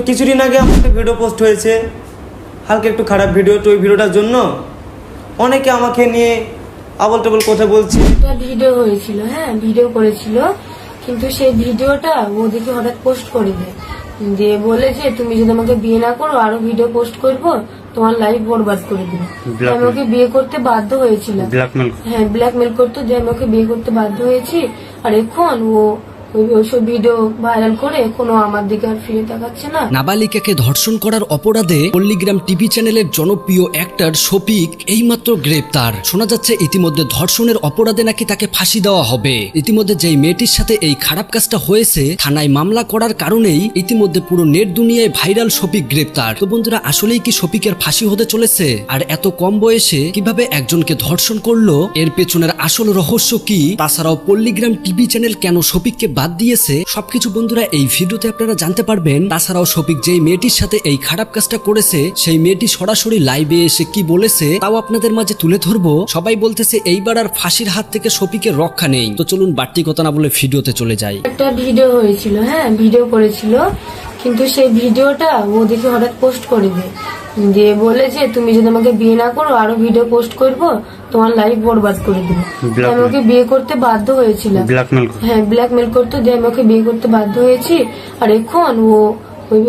কিছুদিন আগে আমার একটা ভিডিও পোস্ট হয়েছে, হালকা একটু খারাপ ভিডিও। তো ওই ভিডিওটার জন্য অনেকে আমাকে নিয়ে আবল টাবল কথা বলছে। একটা ভিডিও হয়েছিল, হ্যাঁ ভিডিও করেছিল, কিন্তু সেই ভিডিওটা ও দেখে হঠাৎ পোস্ট করে দেয়, দিয়ে বলে যে তুমি যদি আমাকে বিয়ে না করো আরো ভিডিও পোস্ট করবো, তোমার লাইফ বরবাদ করে দিবে। আমি ওকে বিয়ে করতে বাধ্য হয়েছিলাম, হ্যাঁ ব্ল্যাকমেল করতো, যে আমি ওকে বিয়ে করতে বাধ্য হয়েছি। আর এখন ও ওইসব ভিডিও ভাইরাল করে কোনো আমার দিকে আর ফিরে তাকাচ্ছে না। নাবালিকাকে ধর্ষণ করার অপরাধে পল্লীগ্রাম টিভি চ্যানেলের জনপ্রিয় অ্যাক্টর শফিক এইমাত্র গ্রেপ্তার। শোনা যাচ্ছে ইতিমধ্যে ধর্ষণের অপরাধে নাকি তাকে ফাঁসি দেওয়া হবে। ইতিমধ্যে যেই মেয়েটির সাথে এই খারাপ কাজটা হয়েছে থানায় মামলা করার কারণেই ইতিমধ্যে পুরো নেট দুনিয়ায় ভাইরাল শফিক গ্রেপ্তার। তো বন্ধুরা, আসলেই কি শফিকের ফাঁসি হতে চলেছে? আর এত কম বয়সে কিভাবে একজনকে ধর্ষণ করলো, এর পেছনের আসল রহস্য কি? তাছাড়াও পল্লীগ্রাম টিভি চ্যানেল কেন শফিককে বাদ দিয়েছে, সবকিছু বন্ধুরা এই ভিডিওতে আপনারা জানতে পারবেন। তাছাড়াও শফিক যেই মেয়েটির সাথে এই খারাপ কাজটা করেছে সেই মেয়েটি সরাসরি লাইভে এসে কি বলেছে তাও আপনাদের মাঝে তুলে ধরবো। সবাই বলতেছে এইবার আর ফাঁসির হাত থেকে শফিকের রক্ষা নেই। তো চলুন বাড়তি কথা না বলে ভিডিওতে চলে যাই। একটা ভিডিও হয়েছিল, হ্যাঁ ভিডিও করেছিল, কিন্তু সেই ভিডিওটা ও দেখে হঠাৎ পোস্ট করে দেয়, দিয়ে বলে যে তুমি যদি আমাকে বিয়ে না করো আরো ভিডিও পোস্ট করবো, তোমার লাইফ বরবাদ করে দিবে। আমি ওকে বিয়ে করতে বাধ্য হয়েছিলাম, হ্যাঁ ব্ল্যাকমেল করতো, যে আমি ওকে বিয়ে করতে বাধ্য হয়েছি। আর এখন ও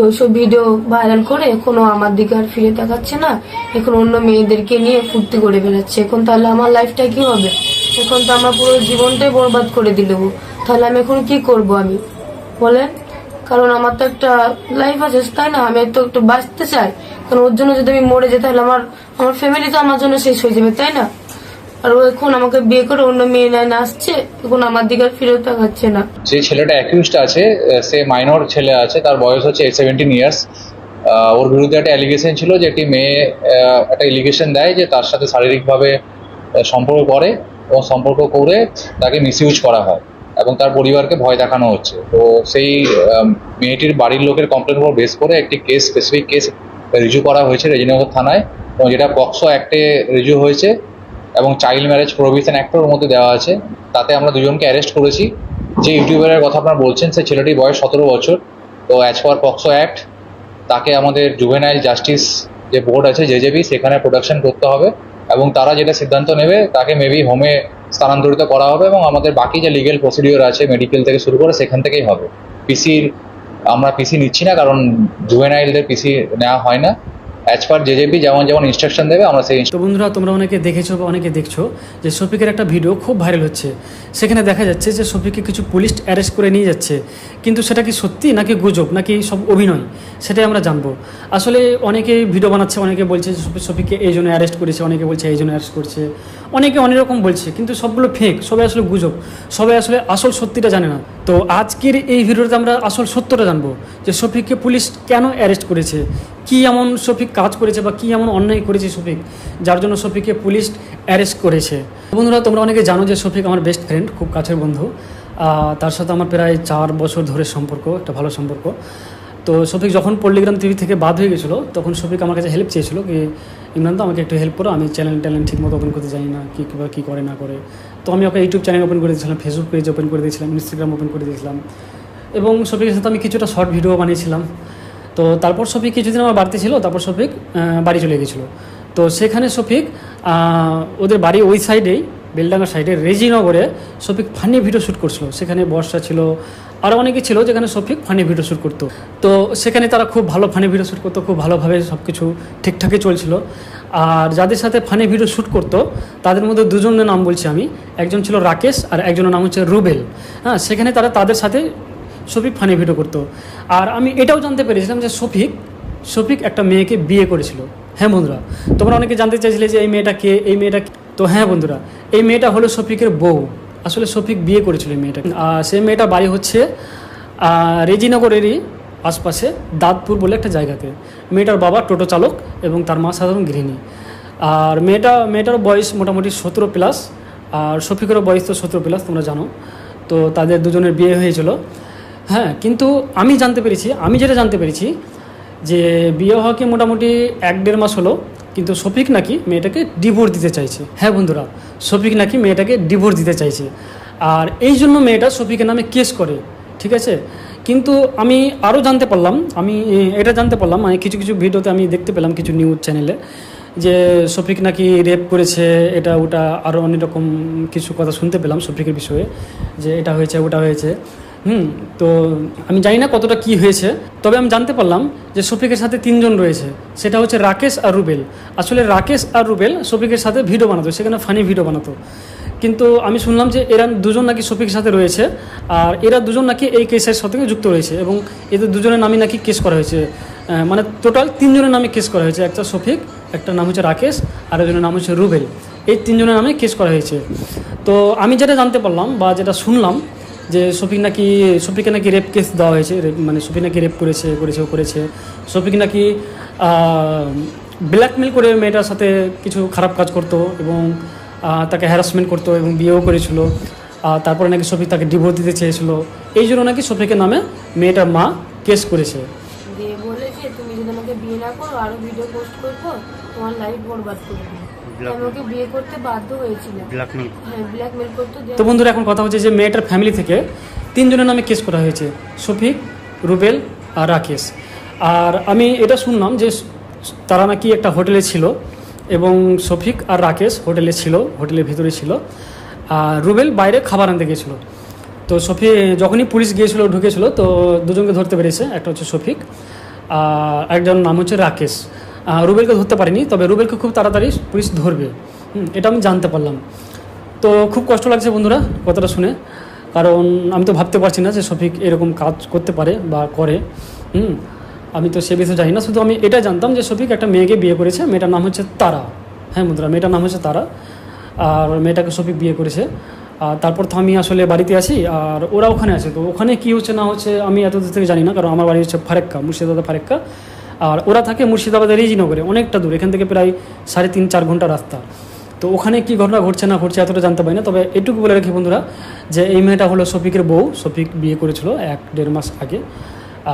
ওইসব ভিডিও ভাইরাল করে এখনো আমার দিকে আর ফিরে তাকাচ্ছে না, এখন অন্য মেয়েদেরকে নিয়ে ফুর্তি করে বেড়াচ্ছে। এখন তাহলে আমার লাইফটা কি হবে? এখন তো আমার পুরো জীবনটাই বরবাদ করে দিল। তাহলে আমি এখন কি করব আমি বলেন? কারণ আমার তো একটা লাইফ আছে, তাই না? আমি তো একটু বাঁচতে চাই, কারণ ওর জন্য যদি আমি মরে যাই তাহলে আমার ফ্যামিলি তো আমার জন্য শেষ হয়ে যাবে, তাই না? আর ও এখন আমাকে বিয়ে করে অন্য মেয়ে লাইনে আসছে, এখন আমার দিকে আর ফিরে তাকাচ্ছে না। যে ছেলেটা অ্যাকিউজড আছে, সে মাইনর ছেলে আছে, তার বয়স হচ্ছে 17 ইয়ার্স। ওর বিরুদ্ধে একটা অ্যালিগেশন ছিল যে একটি মেয়ে একটা এলিগেশন দেয় যে তার সাথে শারীরিকভাবে সম্পর্ক করে এবং সম্পর্ক করে তাকে মিসইউজ করা হয় এবং তার পরিবারকে ভয় দেখানো হচ্ছে। তো সেই মেয়েটির বাড়ির লোকের কমপ্লেনের উপর বেস করে একটি স্পেসিফিক কেস রিজু করা হয়েছে রেজিনগর থানায়, এবং যেটা পক্সো অ্যাক্টে রিজু হয়েছে এবং চাইল্ড ম্যারেজ প্রোহিবিশন অ্যাক্টের মধ্যে দেওয়া আছে। তাতে আমরা দুজনকে অ্যারেস্ট করেছি। যে ইউটিউবারের কথা আপনারা বলছেন সেই ছেলেটির বয়স 17 বছর। তো অ্যাজ পার পক্সো অ্যাক্ট তাকে আমাদের জুভেনাইল জাস্টিস যে বোর্ড আছে জেজেবি, সেখানে প্রোডাকশন করতে হবে এবং তারা যেটা সিদ্ধান্ত নেবে তাকে মেবি হোমে স্থানান্তরিত করা হবে এবং আমাদের বাকি যে লিগেল প্রসিডিওর আছে মেডিকেল থেকে শুরু করে সেখান থেকেই হবে। আমরা পিসি নিচ্ছি না, কারণ জুভেনাইলদের পিসি নেওয়া হয় না। অ্যাজ পার জেজেপি যেমন ইনস্ট্রাকশন দেবে আমরা সেই। তো বন্ধুরা, তোমরা অনেকে দেখেছো বা অনেকে দেখছো যে শফিকের একটা ভিডিও খুব ভাইরাল হচ্ছে। সেখানে দেখা যাচ্ছে যে শফিককে কিছু পুলিশ অ্যারেস্ট করে নিয়ে যাচ্ছে, কিন্তু সেটা কি সত্যি নাকি গুজব নাকি সব অভিনয়, সেটাই আমরা জানবো। আসলে অনেকে ভিডিও বানাচ্ছে, অনেকে বলছে শফিককে এই জন্য অ্যারেস্ট করেছে, অনেকে বলছে এই জন্য অ্যারেস্ট করছে, অনেকে অনেক রকম বলছে, কিন্তু সবগুলো ফেক, সবাই আসলে গুজব, সবাই আসলে আসল সত্যিটা জানে না। তো আজকের এই ভিডিওতে আমরা আসল সত্যটা জানবো যে শফিককে পুলিশ কেন অ্যারেস্ট করেছে, কি এমন শফিক কাজ করেছে বা কি এমন অন্যায় করেছে শফিক যার জন্য শফিককে পুলিশ অ্যারেস্ট করেছে। বন্ধুরা, তোমরা অনেকে জানো যে শফিক আমার বেস্ট ফ্রেন্ড, খুব কাছের বন্ধু। তার সাথে আমার প্রায় 4 বছর ধরে সম্পর্ক, একটা ভালো সম্পর্ক। তো শফিক যখন পল্লীগ্রাম টিভি থেকে বাদ হয়ে গেছিলো তখন শফিক আমার কাছে হেল্প চেয়েছিল কি ইমরান তো আমাকে একটু হেল্প করো, আমি চ্যানেল ঠিক মতো ওপেন করতে জানি না, কী করে না করে। তো আমি ওকে ইউটিউব চ্যানেল ওপেন করে দিয়েছিলাম, ফেসবুক পেজ ওপেন করে দিয়েছিলাম, ইনস্টাগ্রাম ওপেন করে দিয়েছিলাম এবং শফিকের সাথে আমি কিছুটা শর্ট ভিডিও বানিয়েছিলাম। তো তারপর শফিক কিছুদিন আমার বাড়িতে ছিল, তারপর শফিক বাড়ি চলে গেছিলো। তো সেখানে শফিক ওদের বাড়ি ওই সাইডেই, বেলডাঙ্গার সাইডে রেজিনগরে শফিক ফানি ভিডিও শ্যুট করছিল। সেখানে বর্ষা ছিল, আরও অনেকে ছিল যেখানে শফিক ফানি ভিডিও শ্যুট করতো। তো সেখানে তারা খুব ভালো ফানি ভিডিও শ্যুট করতো, খুব ভালোভাবে সব কিছু ঠিকঠাকই চলছিল। আর যাদের সাথে ফানি ভিডিও শ্যুট করতো তাদের মধ্যে দুজনের নাম বলছি আমি, একজন ছিল রাকেশ আর একজনের নাম হচ্ছে রুবেল। হ্যাঁ, সেখানে তাদের সাথে শফিক ফানি ভিডিও করতো। আর আমি এটাও জানতে পেরেছিলাম যে শফিক একটা মেয়েকে বিয়ে করেছিল। হ্যাঁ বন্ধুরা, তোমরা অনেকে জানতে চাইছিলে যে এই মেয়েটা কে, এই মেয়েটা। তো হ্যাঁ বন্ধুরা, এই মেয়েটা হলো শফিকের বউ। আসলে শফিক বিয়ে করেছিল এই মেয়েটা। সেই মেয়েটা বাড়ি হচ্ছে রেজিনগরেরই আশপাশে দাঁতপুর বলে একটা জায়গাতে। মেয়েটার বাবা টোটো চালক এবং তার মা সাধারণ গৃহিণী। আর মেয়েটার বয়স মোটামুটি 17+, আর শফিকেরও বয়স তো 17+, তোমরা জানো। তো তাদের দুজনের বিয়ে হয়েছিল। হ্যাঁ, কিন্তু আমি যেটা জানতে পেরেছি যে বিয়ে হওয়াকে মোটামুটি 1-1.5 মাস হলো, কিন্তু শফিক নাকি মেয়েটাকে ডিভোর্স দিতে চাইছে। হ্যাঁ বন্ধুরা, শফিক নাকি মেয়েটাকে ডিভোর্স দিতে চাইছে। আর এই জন্য মেয়েটা শফিকের নামে কেস করে, ঠিক আছে। কিন্তু আমি আরও জানতে পারলাম, আমি এটা জানতে পারলাম, মানে কিছু কিছু ভিডিওতে আমি দেখতে পেলাম কিছু নিউজ চ্যানেলে যে শফিক নাকি রেপ করেছে, এটা ওটা আরও অনেক রকম কিছু কথা শুনতে পেলাম শফিকের বিষয়ে, যে এটা হয়েছে ওটা হয়েছে। তো আমি জানি না কতটা কি হয়েছে, তবে আমি জানতে পারলাম যে শফিকের সাথে 3 জন রয়েছে, সেটা হচ্ছে রাকেশ আর রুবেল। আসলে রাকেশ আর রুবেল শফিকের সাথে ভিডিও বানাতো, সেখানে ফানি ভিডিও বানাতো, কিন্তু আমি শুনলাম যে এরা 2 জন নাকি শফিকের সাথে রয়েছে, আর এরা 2 জন নাকি এই কেসের সাথে যুক্ত রয়েছে, এবং এদের 2 জনের নামে নাকি কেস করা হয়েছে, মানে টোটাল 3 জনের নামে কেস করা হয়েছে। একটা শফিক, একটা নাম হচ্ছে রাকেশ, আর একজনের নাম হচ্ছে রুবেল। এই 3 জনের নামে কেস করা হয়েছে। তো আমি যেটা জানতে পারলাম বা যেটা শুনলাম যে শফিককে নাকি রেপ কেস দেওয়া হয়েছে, মানে শফিক নাকি রেপ করেছে। শফিক নাকি ব্ল্যাকমেল করে মেয়েটার সাথে কিছু খারাপ কাজ করতো এবং তাকে হ্যারাসমেন্ট করতো এবং বিয়েও করেছিল। তারপরে নাকি শফিক তাকে ডিভোর্স দিতে চেয়েছিল, এই জন্য নাকি শফিকের নামে মেয়েটার মা কেস করেছে। দিয়ে বলেছে তুমি যদি আমাকে বিয়ে না করো আরো ভিডিও পোস্ট করবো, তোমার লাইফ বরবাদ করে দিবে। আমাকে বিয়ে করতে বাধ্য হয়েছিল, হ্যাঁ ব্ল্যাকমেল করতো। তো বন্ধুরা, এখন কথা হচ্ছে যে মেয়েটার ফ্যামিলি থেকে 3 জনের নামে কেস করা হয়েছে, শফিক, রুবেল আর রাকেশ। আর আমি এটা শুনলাম যে তারা নাকি একটা হোটেলে ছিল এবং শফিক আর রাকেশ হোটেলের ভিতরে ছিল, আর রুবেল বাইরে খাবার আনতে গিয়েছিল। তো যখনই পুলিশ ঢুকেছিল তো 2 জনকে ধরতে পেরেছে, একটা হচ্ছে শফিক আর একজন নাম হচ্ছে রাকেশ। রুবেলকে ধরতে পারিনি, তবে রুবেলকে খুব তাড়াতাড়ি পুলিশ ধরবে, এটা আমি জানতে পারলাম। তো খুব কষ্ট লাগছে বন্ধুরা কথাটা শুনে, কারণ আমি তো ভাবতে পারছি না যে শফিক এরকম কাজ করতে পারে বা করে। আমি তো সে বিষয়ে জানি না, শুধু আমি এটা জানতাম যে শফিক একটা মেয়েকে বিয়ে করেছে, মেয়েটার নাম হচ্ছে তারা। হ্যাঁ বন্ধুরা, মেয়েটার নাম হচ্ছে তারা, আর মেয়েটাকে শফিক বিয়ে করেছে। আর তারপর তো আমি আসলে বাড়িতে আছি আর ওরা ওখানে আছে, তো ওখানে কী হচ্ছে না হচ্ছে আমি এত দূর থেকে জানি না, কারণ আমার বাড়ি হচ্ছে মুর্শিদাবাদ ফারাক্কা, আর ওরা থাকে মুর্শিদাবাদের রিজিনগরে, অনেকটা দূর, এখান থেকে প্রায় 3.5-4 ঘন্টা রাস্তা। তো ওখানে কী ঘটনা ঘটছে না ঘটছে এতটা জানতে পারি না, তবে এটুকু বলে রাখি বন্ধুরা যে এই মেয়েটা হলো শফিকের বউ। শফিক বিয়ে করেছিল 1-1.5 মাস আগে,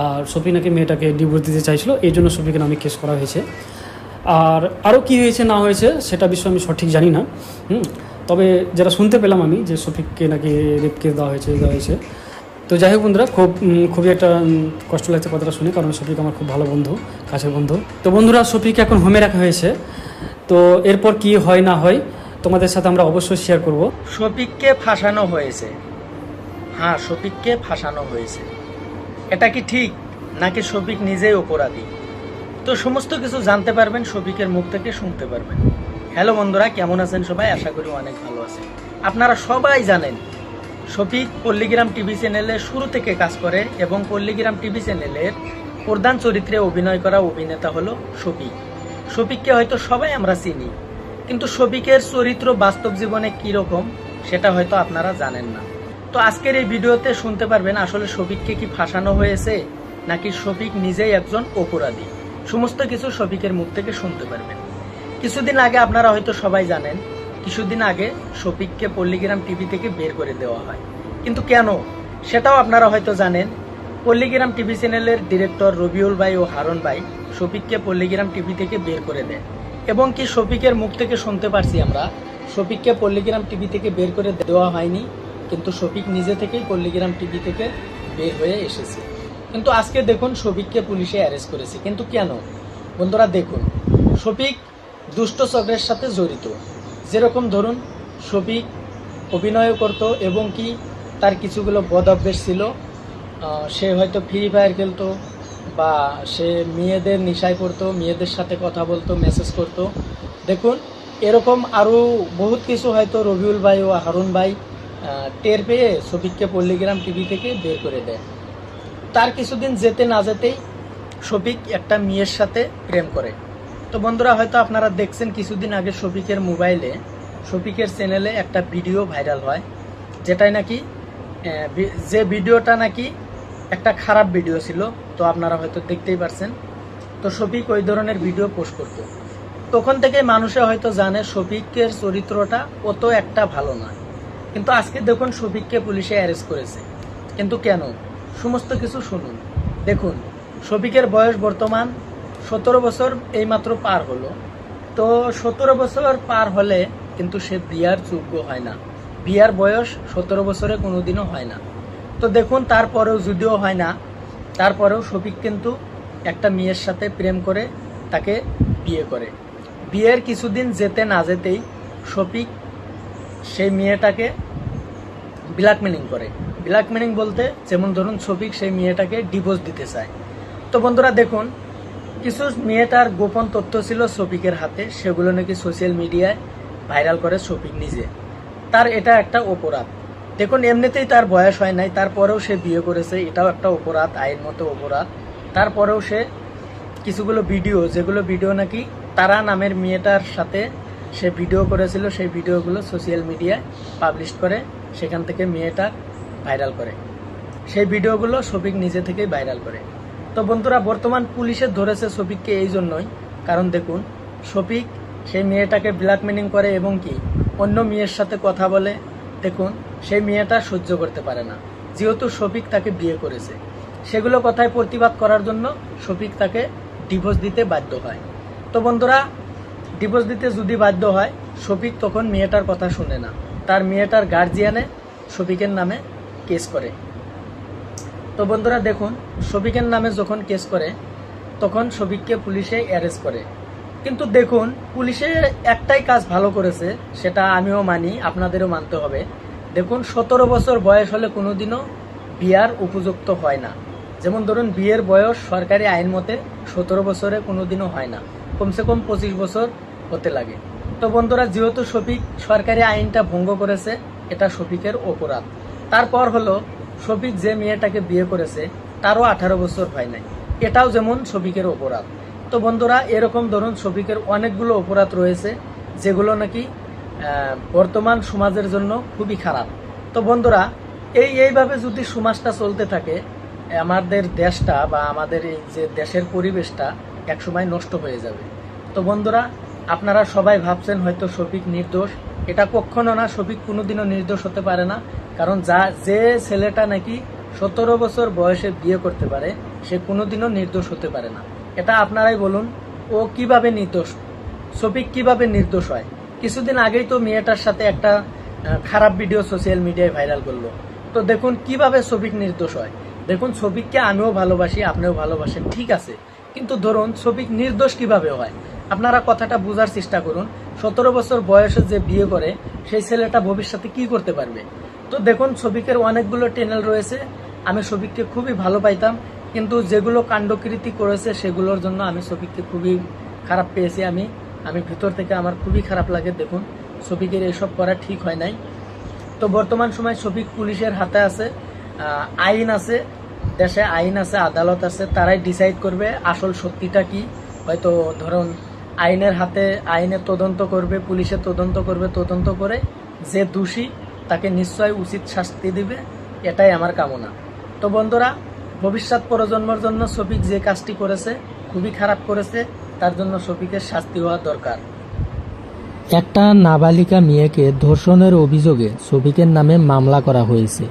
আর শফিক নাকি মেয়েটাকে ডিভোর্স দিতে চাইছিল, এই জন্য শফিকের নামে কেস করা হয়েছে। আর আরও কী হয়েছে না হয়েছে সেটা বিষয়ে আমি সঠিক জানি না, তবে যেটা শুনতে পেলাম আমি যে শফিককে নাকি রেপ কেস দেওয়া হয়েছে। তো যাই হোক বন্ধুরা, খুবই একটা কষ্ট লাগছে কথাটা শুনে, কারণ শফিক আমার খুব ভালো বন্ধু, কাছের বন্ধু। তো বন্ধুরা, শফিক এখন হোমে রাখা হয়েছে, তো এরপর কি হয় না হয় তোমাদের সাথে আমরা অবশ্যই শেয়ার করব। শফিককে ফাঁসানো হয়েছে, হ্যাঁ শফিককে ফাঁসানো হয়েছে। এটা কি ঠিক নাকি শফিক নিজেই অপরাধী? তো সমস্ত কিছু জানতে পারবেন শফিকের মুখ থেকে, শুনতে পারবেন। হ্যালো বন্ধুরা, কেমন আছেন সবাই? আশা করি অনেক ভালো আছেন। আপনারা সবাই জানেন শফিক পল্লীগ্রাম টিভি চ্যানেলে শুরু থেকে কাজ করে এবং পল্লীগ্রাম টিভি চ্যানেলের প্রধান চরিত্রে অভিনয় করা অভিনেতা হলো শফিক। শফিককে হয়তো সবাই আমরা চিনি, কিন্তু শফিকের চরিত্র বাস্তব জীবনে কীরকম সেটা হয়তো আপনারা জানেন না। তো আজকের এই ভিডিওতে শুনতে পারবেন আসলে শফিককে কি ফাঁসানো হয়েছে নাকি শফিক নিজেই একজন অপরাধী। সমস্ত কিছু শফিকের মুখ থেকে শুনতে পারবেন। কিছুদিন আগে আপনারা হয়তো সবাই জানেন, কিছুদিন আগে শফিককে পল্লীগ্রাম টিভি থেকে বের করে দেওয়া হয়, কিন্তু কেন সেটাও আপনারা হয়তো জানেন। পল্লীগ্রাম টিভি চ্যানেলের ডিরেক্টর রবিউল ভাই ও হারুন ভাই শফিককে পল্লীগ্রাম টিভি থেকে বের করে দেয়, এবং কি শফিকের মুখ থেকে শুনতে পারছি আমরা শফিককে পল্লীগ্রাম টিভি থেকে বের করে দেওয়া হয়নি, কিন্তু শফিক নিজে থেকেই পল্লীগ্রাম টিভি থেকে বের হয়ে এসেছে। কিন্তু আজকে দেখুন শফিককে পুলিশে অ্যারেস্ট করেছে, কিন্তু কেন বন্ধুরা? দেখুন, শফিক দুষ্ট চক্রের সাথে জড়িত। যেরকম ধরুন শফিক অভিনয় করত এবং কি তার কিছুগুলো বদ অভ্যেস ছিল। সে হয়তো ফ্রি ফায়ার খেলতো বা সে মেয়েদের নেশায় পড়তো, মেয়েদের সাথে কথা বলতো, মেসেজ করতো। দেখুন এরকম আরও বহুত কিছু হয়তো রবিউল ভাই ও হারুন ভাই টের পেয়ে শফিককে পল্লীগ্রাম টিভি থেকে বের করে দেয়। তার কিছুদিন যেতে না যেতেই শফিক একটা মেয়ের সাথে প্রেম করে। তো বন্ধুরা, হয়তো আপনারা দেখছেন কিছুদিন আগে শফিকের মোবাইলে, শফিকের চ্যানেলে একটা ভিডিও ভাইরাল হয়, যেটাই নাকি যে ভিডিওটা নাকি একটা খারাপ ভিডিও ছিল। তো আপনারা হয়তো দেখতেই পারছেন। তো শফিক ওই ধরনের ভিডিও পোস্ট করতো। তখন থেকে মানুষে হয়তো জানে শফিকের চরিত্রটা অত একটা ভালো নয়। কিন্তু আজকে দেখুন শফিককে পুলিশে অ্যারেস্ট করেছে, কিন্তু কেন? সমস্ত কিছু শুনুন। দেখুন, শফিকের বয়স বর্তমান 17 বছর এইমাত্র পার হলো। তো 17 বছর পার হলে কিন্তু সে বিয়ার যোগ্য হয় না। বিয়ার বয়স 17 বছরে কোনোদিনও হয় না। তো দেখুন, তারপরেও যদিও হয় না, তারপরেও শফিক কিন্তু একটা মেয়ের সাথে প্রেম করে তাকে বিয়ে করে। বিয়ের কিছুদিন যেতে না যেতেই শফিক সেই মেয়েটাকে ব্ল্যাকমেলিং করে। ব্ল্যাকমেলিং বলতে যেমন ধরুন শফিক সেই মেয়েটাকে ডিভোর্স দিতে চায়। তো বন্ধুরা দেখুন, কিছু মেয়েটার গোপন তথ্য ছিল শফিকের হাতে, সেগুলো নাকি সোশ্যাল মিডিয়ায় ভাইরাল করে শফিক নিজে। তার এটা একটা অপরাধ। দেখুন, এমনিতেই তার বয়স হয় নাই, তারপরেও সে বিয়ে করেছে, এটাও একটা অপরাধ, আইন মতো অপরাধ। তারপরেও সে কিছুগুলো ভিডিও, যেগুলো ভিডিও নাকি তারা নামের মেয়েটার সাথে সে ভিডিও করেছিল, সেই ভিডিওগুলো সোশ্যাল মিডিয়ায় পাবলিশ করে, সেখান থেকে মেয়েটা ভাইরাল করে। সেই ভিডিওগুলো শফিক নিজে থেকেই ভাইরাল করে। তো বন্ধুরা, বর্তমান পুলিশে ধরেছে শফিককে এই জন্যই, কারণ দেখুন শফিক সেই মেয়েটাকে ব্ল্যাকমেলিং করে এবং কি অন্য মেয়ের সাথে কথা বলে। দেখুন, সেই মেয়েটা সহ্য করতে পারে না, যেহেতু শফিক তাকে বিয়ে করেছে। সেগুলো কথায় প্রতিবাদ করার জন্য শফিক তাকে ডিভোর্স দিতে বাধ্য হয়। তো বন্ধুরা, ডিভোর্স দিতে যদি বাধ্য হয়, শফিক তখন মেয়েটার কথা শুনে না, তার মেয়েটার গার্জিয়ানে শফিকের নামে কেস করে। তো বন্ধুরা দেখুন, শফিকের নামে যখন কেস করে তখন শফিককে পুলিশে অ্যারেস্ট করে। কিন্তু দেখুন, পুলিশে একটাই কাজ ভালো করেছে, সেটা আমিও মানি, আপনাদেরও মানতে হবে। দেখুন, 17 বছর বয়স হলে কোনোদিনও বিয়ার উপযুক্ত হয় না। যেমন ধরুন, বিয়ের বয়স সরকারি আইন মতে 17 বছরে কোনোদিনও হয় না, কমসে কম 25 বছর হতে লাগে। তো বন্ধুরা, যেহেতু শফিক সরকারি আইনটা ভঙ্গ করেছে, এটা শফিকের অপরাধ। তারপর হলো শফিক যে মেয়েটাকে বিয়ে করেছে তারও 18 বছর হয় নাই, এটাও যেমন শফিকের অপরাধ। তো বন্ধুরা, এরকম ধরুন শফিকের অনেকগুলো অপরাধ রয়েছে, যেগুলো নাকি বর্তমান সমাজের জন্য খুবই খারাপ। তো বন্ধুরা, এইভাবে যদি সমাজটা চলতে থাকে, আমাদের দেশটা বা আমাদের এই যে দেশের পরিবেশটা একসময় নষ্ট হয়ে যাবে। তো বন্ধুরা, আপনারা সবাই ভাবছেন হয়তো শফিক নির্দোষ, এটা কখনো না, শফিক কোনোদিনও নির্দোষ হতে পারে না। কারণ যে ছেলেটা নাকি 17 বছর বয়সে বিয়ে করতে পারে, সে কোনোদিনও নির্দোষ হতে পারে না। এটা আপনারাই বলুন, ও কিভাবে নির্দোষ, শফিক কিভাবে নির্দোষ হয়? কিছুদিন আগেই তো মেয়েটার সাথে একটা খারাপ ভিডিও সোশ্যাল মিডিয়ায় ভাইরাল করলো। তো দেখুন কিভাবে শফিক নির্দোষ হয়। দেখুন, শফিককে আমিও ভালোবাসি, আপনিও ভালোবাসেন, ঠিক আছে, কিন্তু ধরুন শফিক নির্দোষ কিভাবে হয়? আপনারা কথাটা বোঝার চেষ্টা করুন। 17 বছর বয়সে যে বিয়ে করে, সেই ছেলেটা ভবিষ্যতে কি করতে পারবে? তো দেখুন, শফিকের অনেকগুলো চ্যানেল রয়েছে, আমি শফিককে খুবই ভালো পাইতাম, কিন্তু যেগুলো কাণ্ডকৃতি করেছে সেগুলোর জন্য আমি শফিককে খুবই খারাপ পেয়েছি। আমি ভিতর থেকে আমার খুবই খারাপ লাগে। দেখুন, শফিকের এসব করা ঠিক হয় নাই। তো বর্তমান সময় শফিক পুলিশের হাতে আছে, আইন আছে, দেশে আইন আছে, আদালত আছে, তারাই ডিসাইড করবে আসল সত্যিটা কি। হয়তো ধরুন আইনের হাতে, আইনের তদন্ত করবে, পুলিশের তদন্ত করবে, তদন্ত করে যে দোষী তাকে নিশ্চয় উচিত শাস্তি দিবে, এটাই আমার কামনা। তো বন্ধুরা, ভবিষ্যৎ প্রজন্মের জন্য শফিক যে কাজটি করেছে খুবই খারাপ করেছে, তার জন্য শফিকের শাস্তি হওয়া দরকার। একটা নাবালিকা মেয়েকে ধর্ষণের অভিযোগে শফিকের নামে মামলা করা হয়েছে।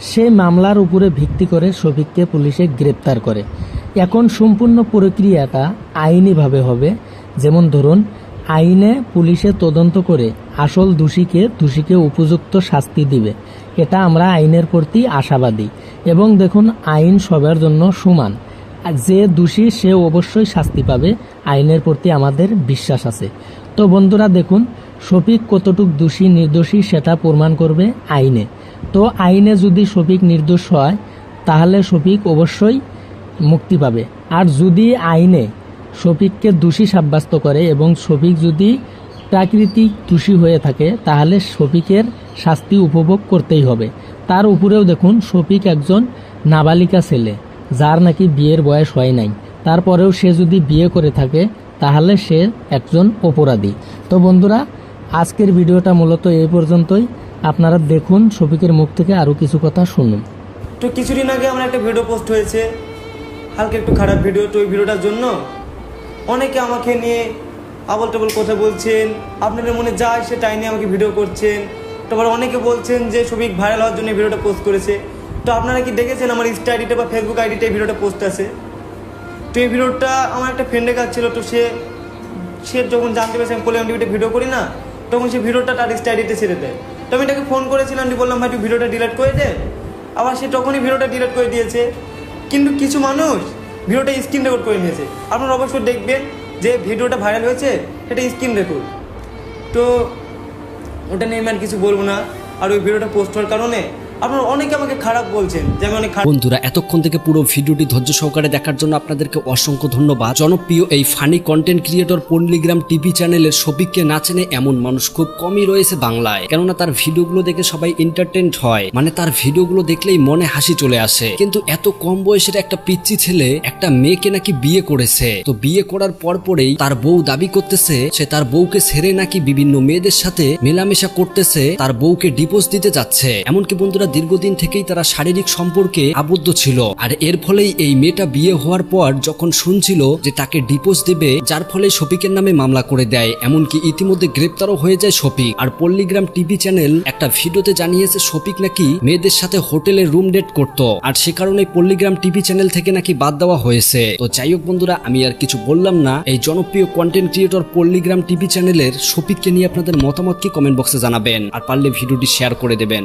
সেই মামলার উপরে ভিত্তি করে শফিককে পুলিশে গ্রেপ্তার করে। এখন সম্পূর্ণ প্রক্রিয়াটা আইনিভাবে হবে। যেমন ধরুন, আইনে পুলিশে তদন্ত করে আসল দোষীকে উপযুক্ত শাস্তি দিবে, এটা আমরা আইনের প্রতি আশাবাদী। এবং দেখুন, আইন সবার জন্য সমান, যে দোষী সে অবশ্যই শাস্তি পাবে, আইনের প্রতি আমাদের বিশ্বাস আছে। তো বন্ধুরা দেখুন, শফিক কতটুক দোষী নির্দোষী সেটা প্রমাণ করবে আইনে। তো আইনে যদি শফিক নির্দোষ হয়, তাহলে শফিক অবশ্যই মুক্তি পাবে। আর যদি আইনে শফিককে দোষী সাব্যস্ত করে এবং শফিক যদি প্রাকৃতিক দোষী হয়ে থাকে, তাহলে শফিকের শাস্তি উপভোগ করতেই হবে। তার উপরেও দেখুন, শফিক একজন নাবালিকা ছেলে, যার নাকি বিয়ের বয়স হয় নাই, তারপরেও সে যদি বিয়ে করে থাকে তাহলে সে একজন অপরাধী। তো বন্ধুরা, আজকের ভিডিওটা মূলত এই পর্যন্তই। আপনারা দেখুন, শফিকের মুখ থেকে আরও কিছু কথা শুনুন। তো কিছুদিন আগে আমার একটা ভিডিও পোস্ট হয়েছে, হালকা একটু খারাপ ভিডিও। তো ওই ভিডিওটার জন্য অনেকে আমাকে নিয়ে আবল টাবল কথা বলছেন, আপনাদের মনে যায় সে তাই নিয়ে আমাকে ভিডিও করছেন। তারপর অনেকে বলছেন যে শফিক ভাইরাল হওয়ার জন্য এই ভিডিওটা পোস্ট করেছে। তো আপনারা কি দেখেছেন আমার ইনস্টা আইডিতে বা ফেসবুক আইডিতে এই ভিডিওটা পোস্ট আছে? তো এই ভিডিওটা আমার একটা ফ্রেন্ডের কাছে ছিল। তো সে যখন জানতে পেরেছে আমি কোলে টিভিতে ভিডিও করি না, তখন সে ভিডিওটা তার ইনস্টা আইডিতে ছেড়ে দেয়। তো আমি তাকে ফোন করেছিলাম, বললাম ভাই তুই ভিডিওটা ডিলিট করে দে। তো আবার সে তখনই ভিডিওটা ডিলিট করে দিয়েছে। কিন্তু কিছু মানুষ ভিডিওটা স্ক্রিন রেকর্ড করে নিয়েছে। আপনারা অবশ্যই দেখবেন যে ভিডিওটা ভাইরাল হয়েছে সেটা স্ক্রিন রেকর্ড। তো ওটা নিয়ে আমি আর কিছু বলবো না। আর ওই ভিডিওটা পোস্ট হওয়ার কারণে আপনারা অনেকে আমাকে খারাপ বলছেন, যে আমি অনেক খারাপ। বন্ধুরা, এতক্ষণ থেকে পুরো ভিডিওটি ধৈর্য সহকারে দেখার জন্য আপনাদেরকে অসংখ্য ধন্যবাদ। জনপ্রিয় এই ফানি কন্টেন্ট ক্রিয়েটর পল্লিগ্রাম টিভি চ্যানেলের শফিককে না চেনে এমন মানুষ খুব কমই রয়েছে বাংলায়, কেননা তার ভিডিওগুলো দেখে সবাই এন্টারটেইনড হয়, মানে তার ভিডিওগুলো দেখলেই মনে হাসি চলে আসে। কিন্তু এত কম বয়সের একটা পিচ্চি ছেলে একটা মেয়েকে নাকি বিয়ে করেছে। তো বিয়ে করার পরেই তার বউ দাবি করতেছে সে তার বউকে ছেড়ে নাকি বিভিন্ন মেয়েদের সাথে মেলামেশা করতেছে, তার বউকে ডিভোর্স দিতে যাচ্ছে। এমনকি বন্ধুরা, দীর্ঘদিন থেকেই তারা শারীরিক সম্পর্কে আবদ্ধ ছিল। আর এর ফলেই এই মেয়েটা বিয়ে হওয়ার পর যখন শুনছিল যে তাকে ডিভোর্স দেবে, যার ফলে শফিকের নামে মামলা করে দেয়। এমনকি ইতিমধ্যে গ্রেপ্তারও হয়ে যায় শফিক। আর পল্লিগ্রাম টিভি চ্যানেল একটা ভিডিওতে জানিয়েছে শফিক নাকি মেয়েদের সাথে হোটেলে রুম ডেট করত, আর সে কারণে পল্লিগ্রাম টিভি চ্যানেল থেকে নাকি বাদ দেওয়া হয়েছে। তো যাই হোক বন্ধুরা, আমি আর কিছু বললাম না। এই জনপ্রিয় কন্টেন্ট ক্রিয়েটর পল্লিগ্রাম টিভি চ্যানেলের শফিককে নিয়ে আপনাদের মতামত কি কমেন্ট বক্সে জানাবেন, আর পারলে ভিডিওটি শেয়ার করে দেবেন।